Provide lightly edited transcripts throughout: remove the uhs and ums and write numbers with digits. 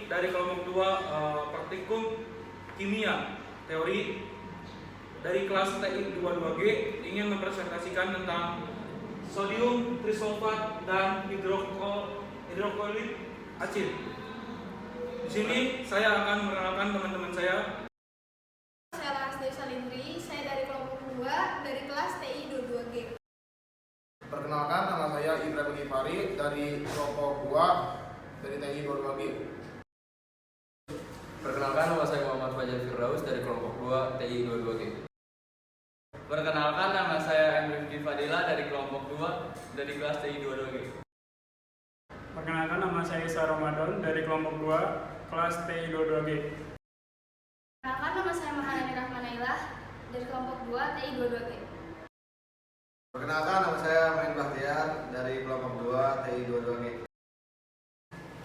dari kelompok 2 praktikum kimia teori dari kelas TI 22G ingin mempresentasikan tentang sodium trisulfat dan hidroklorид acid. Di sini saya akan memperkenalkan teman-teman saya. Saya Laras Salindri, saya dari kelompok 2 dari kelas TI 22G. Perkenalkan, nama saya Ibrahim Ghifari dari kelompok 2 dari TI 22G. Perkenalkan, nama saya Muhammad Fajar Firdaus dari kelompok 2 TI 22G. Perkenalkan, nama saya Emrifki Fadila dari kelompok 2 dari kelas TI 22G. Perkenalkan, nama saya Isa Ramadan dari kelompok 2 kelas TI 22G. Perkenalkan, nama saya Maharani Rahmanailah dari kelompok 2 TI 22G. Perkenalkan, nama saya Main Bahtiar dari kelompok 2 TI 22G.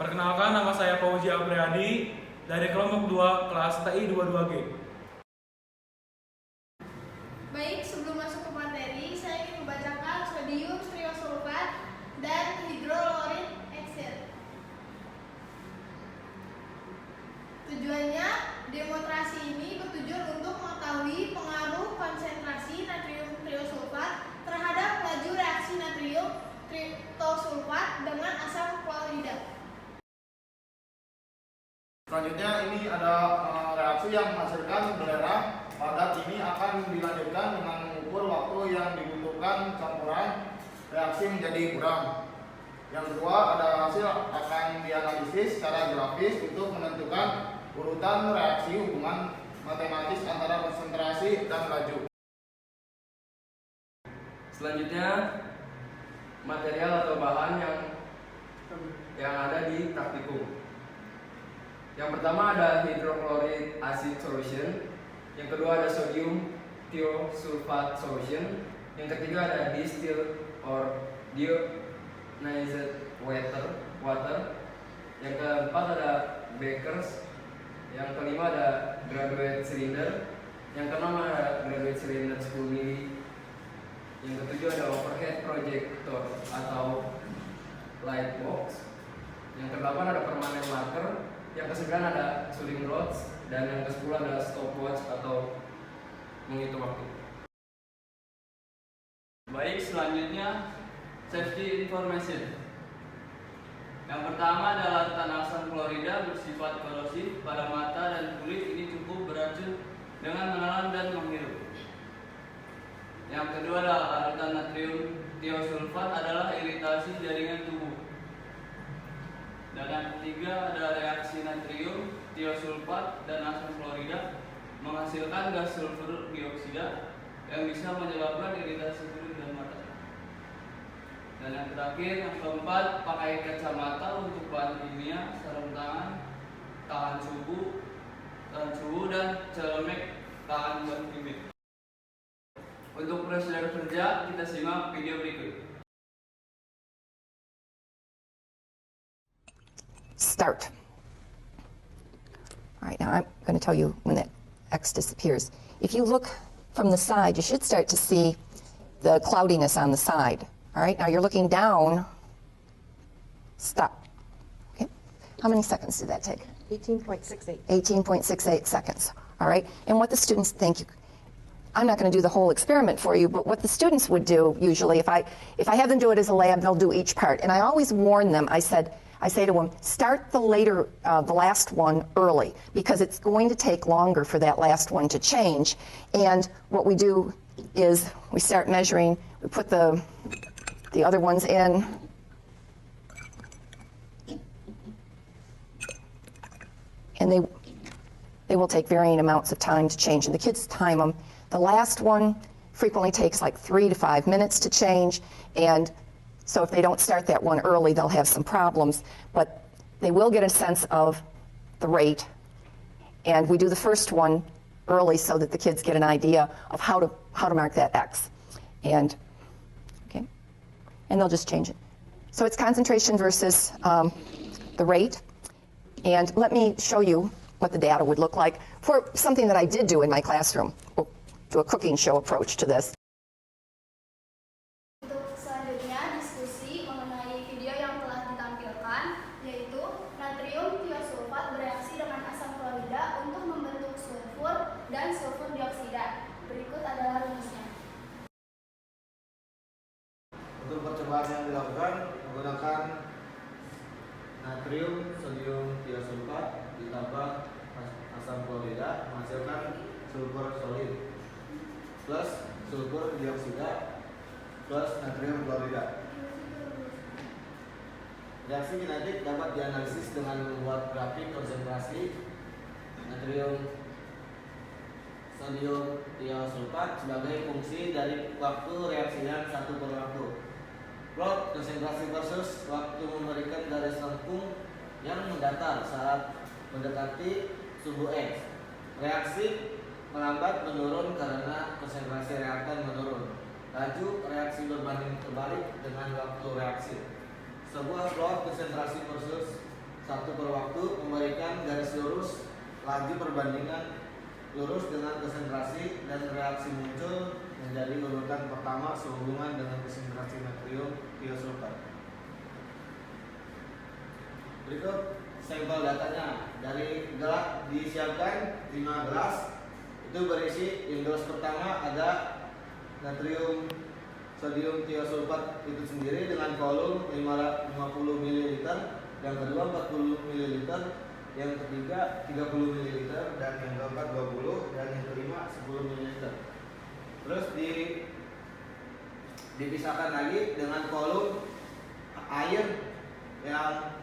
Perkenalkan, nama saya Fauzi Apriyadi dari kelompok 2 kelas TI 22G. Baik, sebelum masuk ke materi, saya ingin membacakan sodium triosulfat dan hidroklorид acid. Tujuannya, demonstrasi ini bertujuan untuk mengetahui pengaruh konsentrasi natrium triosulfat terhadap laju reaksi natrium tritosulfat dengan asam klorida. Selanjutnya ini ada reaksi yang menghasilkan belerang. Padat ini akan dilanjutkan dengan mengukur waktu yang dibutuhkan campuran reaksi menjadi buram. Yang kedua, ada hasil akan dianalisis secara grafis untuk menentukan urutan reaksi hubungan matematis antara konsentrasi dan laju. Selanjutnya, material atau bahan yang ada di praktikum. Yang pertama ada hidroklorид acid solution. Yang kedua ada sodium thiosulfate solution. Yang ketiga ada distilled or deionized water. Yang keempat ada beakers. Yang kelima ada graduate cylinder. Yang keenam ada graduate cylinder 10 mili. Yang ketujuh ada overhead projector atau light box. Yang kedelapan ada permanent marker. Yang kesembilan ada shooting rods. Dan yang ke-10 adalah stopwatch atau menghitung waktu. Baik, selanjutnya safety information. Yang pertama adalah larutan asam klorida bersifat korosif pada mata dan kulit, ini cukup beracun dengan menelan dan menghirup. Yang kedua adalah larutan natrium thiosulfat adalah iritasi jaringan tubuh. Dan yang ketiga ada reaksi natrium thiosulfat dan asam klorida menghasilkan gas sulfur dioksida yang bisa menyebabkan iritasi kulit dan mata. Dan yang terakhir, yang keempat, pakai kacamata untuk bahan kimia, sarung tangan, tahan suhu dan celemek tahan bahan kimia. Untuk prosedur kerja, kita simak video berikut. Start. All right, now I'm going to tell you when that X disappears. If you look from the side, you should start to see the cloudiness on the side. All right, now you're looking down. Stop. Okay, how many seconds did that take? 18.68. 18.68 seconds. All right, and what the students think, I'm not going to do the whole experiment for you, but what the students would do usually, if I have them do it as a lab, they'll do each part. And I always warn them, I say to them, start the last one early, because it's going to take longer for that last one to change. And what we do is we start measuring, we put the other ones in. And they will take varying amounts of time to change, and the kids time them. The last one frequently takes like 3 to 5 minutes to change, and so if they don't start that one early, they'll have some problems, but they will get a sense of the rate. And we do the first one early so that the kids get an idea of how to mark that X. And they'll just change it. So it's concentration versus the rate. And let me show you what the data would look like for something that I did do in my classroom. We'll do a cooking show approach to this. Untuk selanjutnya, diskusi mengenai video yang telah ditampilkan, yaitu natrium thiosulfat sulfur solid plus sulfur dioksida plus natrium klorida. Reaksi kinetik dapat dianalisis dengan membuat grafik konsentrasi natrium sodium tiosulfat sebagai fungsi dari waktu reaksian satu per waktu. Plot konsentrasi versus waktu memberikan garis lengkung yang mendatar saat mendekati suhu X. Reaksi melambat menurun karena konsentrasi reaktan menurun. Laju reaksi berbanding terbalik dengan waktu reaksi. Sebuah plot konsentrasi versus satu per waktu memberikan garis lurus laju perbandingan lurus dengan konsentrasi dan reaksi muncul menjadi urutan pertama sehubungan dengan konsentrasi natrium tiosulfat. Berikut sampel datanya. Dari gelas disiapkan 5 gelas. Itu berisi yang gelas pertama ada natrium sodium tiosulfat itu sendiri dengan volume 50 ml, yang kedua 40 ml, yang ketiga 30 ml, dan yang keempat 20, dan yang kelima 10 ml. Terus dipisahkan lagi dengan volume air yang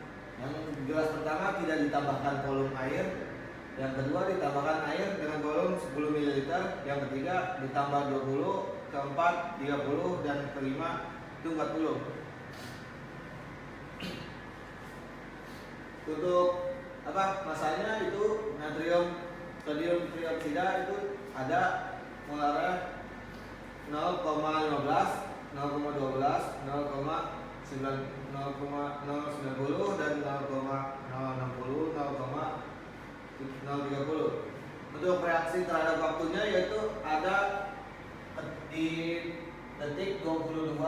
gelas pertama tidak ditambahkan volume air, yang kedua ditambahkan air dengan volume 10 ml, yang ketiga ditambah 20, keempat 30, dan kelima itu 40. Untuk masanya itu natrium sodium trioksida itu ada molarnya 0,15, 0,12, 0,90, dan 0,060, 0,030. Untuk reaksi terhadap waktunya yaitu ada di detik 22,5.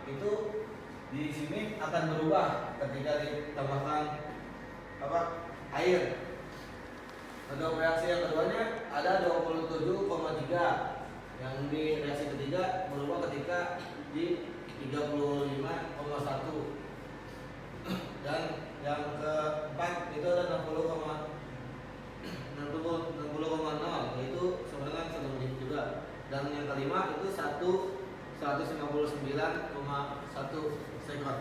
Itu di sini akan berubah ketika ditambahkan air. Untuk reaksi yang keduanya ada 27,3, yang di reaksi ketiga berubah ketika di 35,1, dan yang keempat itu ada 60,0, yaitu sama dengan 1 menit juga, dan yang kelima itu 159,1 sekon.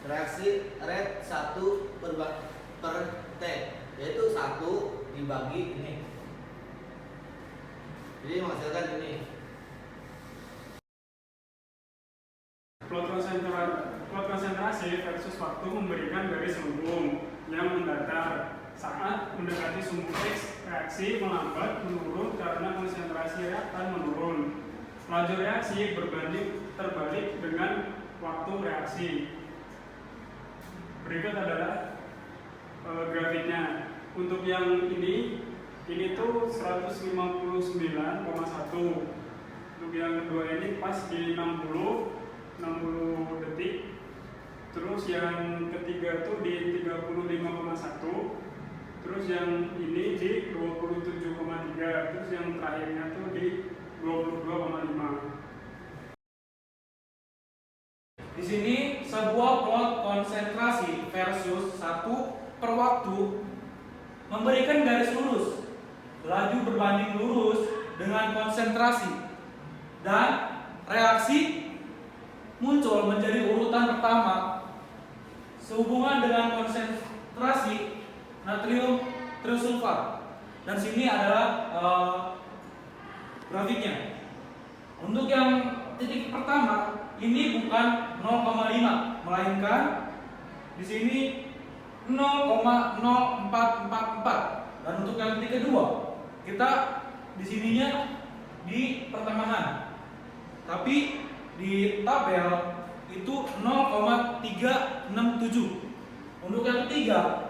Reaksi rate 1 per T, yaitu 1 dibagi ini, jadi menghasilkan ini. Plot konsentrasi versus waktu memberikan garis lengkung yang mendatar. Saat mendekati sumbu X, reaksi melambat menurun karena konsentrasi reaktan menurun. Laju reaksi berbanding terbalik dengan waktu reaksi. Berikut adalah grafiknya. Untuk yang ini tuh 159,1. Untuk yang kedua ini pas di 60 detik. Terus yang ketiga tuh di 35,1. Terus yang ini di 27,3. Terus yang terakhirnya tuh di 22,5. Di sini sebuah plot konsentrasi versus 1 per waktu memberikan garis lurus, laju berbanding lurus dengan konsentrasi, dan reaksi muncul menjadi urutan pertama sehubungan dengan konsentrasi natrium triosulfat. Dan sini adalah grafiknya. Untuk yang titik pertama ini bukan 0,5, melainkan di sini 0,0444. Dan untuk yang titik kedua kita di sininya di pertengahan, tapi di tabel itu 0,367. Untuk yang ketiga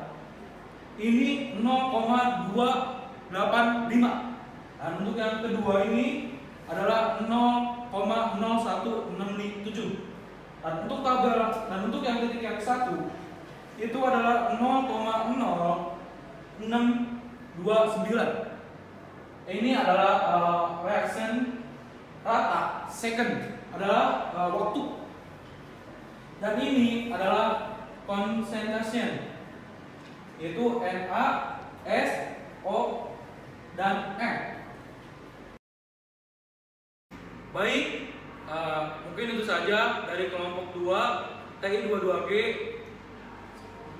ini 0,285, dan untuk yang kedua ini adalah 0,0167. Dan untuk tabel dan untuk yang titik yang satu itu adalah 0,0629. Ini adalah reaction rata second, adalah waktu. Dan ini adalah concentration, yaitu NaSO2. dan N. Baik, mungkin itu saja dari kelompok 2 TI 22G.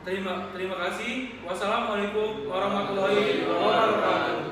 Terima kasih. Wassalamualaikum warahmatullahi wabarakatuh.